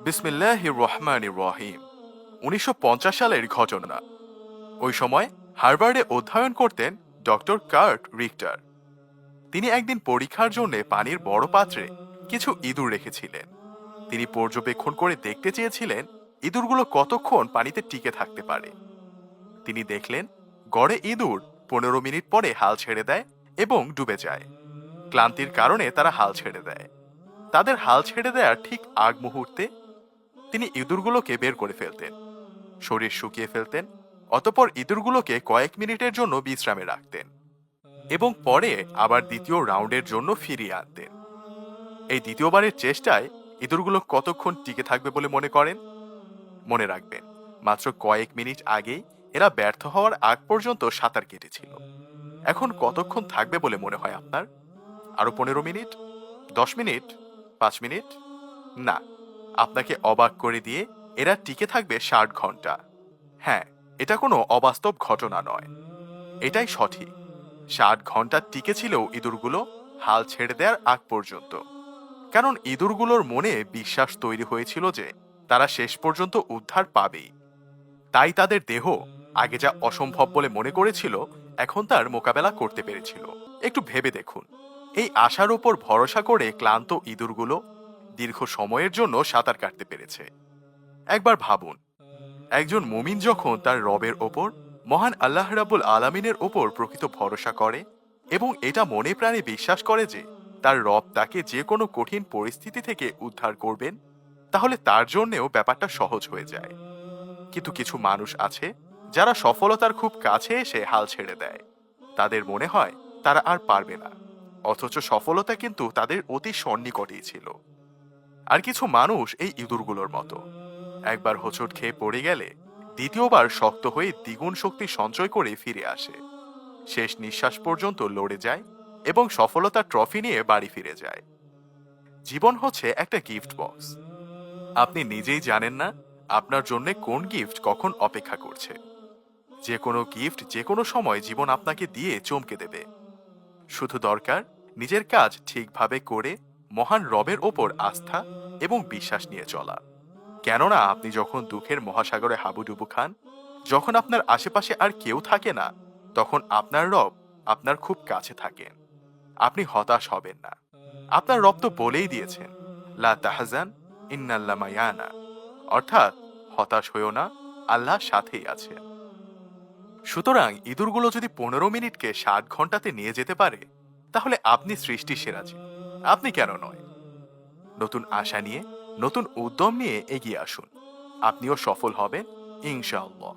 বিসমিল্লাহির রহমানির রহিম। 1950 সালের ঘটনা। ওই সময় হার্ভার্ডে অধ্যয়ন করতেন ডক্টর কার্ট রিক্টার। তিনি একদিন পরীক্ষার জন্য পানির বড় পাত্রে কিছু ইঁদুর রেখেছিলেন। তিনি পর্যবেক্ষণ করে দেখতে চেয়েছিলেন ইঁদুরগুলো কতক্ষণ পানিতে টিকে থাকতে পারে। তিনি দেখলেন গড়ে ইঁদুর 15 মিনিট পরে হাল ছেড়ে দেয় এবং ডুবে যায়। ক্লান্তির কারণে তারা হাল ছেড়ে দেয়। তাদের হাল ছেড়ে দেওয়ার ঠিক আগ মুহূর্তে তিনি ইঁদুরগুলোকে বের করে ফেলতেন, শরীর শুকিয়ে ফেলতেন, অতঃপর ইঁদুরগুলোকে কয়েক মিনিটের জন্য বিশ্রামে রাখতেন এবং পরে আবার দ্বিতীয় রাউন্ডের জন্য ফিরিয়ে আনতেন। এই দ্বিতীয়বারের চেষ্টায় ইঁদুরগুলো কতক্ষণ টিকে থাকবে বলে মনে করেন? মনে রাখবেন, মাত্র কয়েক মিনিট আগেই এরা ব্যর্থ হওয়ার আগ পর্যন্ত সাঁতার কেটেছিল। এখন কতক্ষণ থাকবে বলে মনে হয় আপনার? আরো 15 মিনিট, 10 মিনিট, 5 মিনিট? না, আপনাকে অবাক করে দিয়ে এরা টিকে থাকবে 60 ঘন্টা। হ্যাঁ, এটা কোনো অবাস্তব ঘটনা নয়, এটাই সঠিক। 60 ঘন্টা টিকে ছিল ইঁদুরগুলো হাল ছেড়ে দেওয়ার আগ পর্যন্ত। কারণ ইঁদুরগুলোর মনে বিশ্বাস তৈরি হয়েছিল যে তারা শেষ পর্যন্ত উদ্ধার পাবেই। তাই তাদের দেহ আগে যা অসম্ভব বলে মনে করেছিল, এখন তার মোকাবেলা করতে পেরেছিল। একটু ভেবে দেখুন, এই আশার উপর ভরসা করে ক্লান্ত ইঁদুরগুলো দীর্ঘ সময়ের জন্য সাঁতার কাটতে পেরেছে। একবার ভাবুন, একজন মুমিন যখন তার রবের ওপর, মহান আল্লাহ রাব্বুল আলামিনের ওপর প্রকৃত ভরসা করে এবং এটা মনে প্রাণে বিশ্বাস করে যে তার রব তাকে যে কোনো কঠিন পরিস্থিতি থেকে উদ্ধার করবেন, তাহলে তার জন্যেও ব্যাপারটা সহজ হয়ে যায়। কিন্তু কিছু মানুষ আছে যারা সফলতার খুব কাছে এসে হাল ছেড়ে দেয়। তাদের মনে হয় তারা আর পারবে না, অথচ সফলতা কিন্তু তাদের অতি সন্নিকটেই ছিল। আর কিছু মানুষ এই ইঁদুরগুলোর মতো, একবার হোঁচট খেয়ে পড়ে গেলে দ্বিতীয়বার শক্ত হয়ে দ্বিগুণ শক্তি সঞ্চয় করে ফিরে আসে, শেষ নিঃশ্বাস পর্যন্ত লড়ে যায় এবং সফলতার ট্রফি নিয়ে বাড়ি ফিরে যায়। জীবন হচ্ছে একটা গিফট বক্স। আপনি নিজেই জানেন না আপনার জন্য কোন গিফট কখন অপেক্ষা করছে। যে কোনো গিফট যে কোনো সময় জীবন আপনাকে দিয়ে চমকে দেবে। শুধু দরকার নিজের কাজ ঠিকভাবে করে মহান রবের ওপর আস্থা এবং বিশ্বাস নিয়ে চলা। কেননা আপনি যখন দুঃখের মহাসাগরে হাবুডুবু খান, যখন আপনার আশেপাশে আর কেউ থাকে না, তখন আপনার রব আপনার খুব কাছে থাকেন। আপনি হতাশ হবেন না। আপনার রব তো বলেই দিয়েছেন, লা তাহজান ইন্নাল্লাহ মায়ানা, অর্থাৎ হতাশ হইও না, আল্লাহ সাথেই আছেন। সুতরাং ইঁদুরগুলো যদি 15 মিনিটকে 60 ঘন্টাতে নিয়ে যেতে পারে, তাহলে আপনি সৃষ্টি সেরা জীব, আপনি কেন নয়? নতুন আশা নিয়ে, নতুন উদ্যম নিয়ে এগিয়ে আসুন। আপনিও সফল হবেন ইনশাআল্লাহ।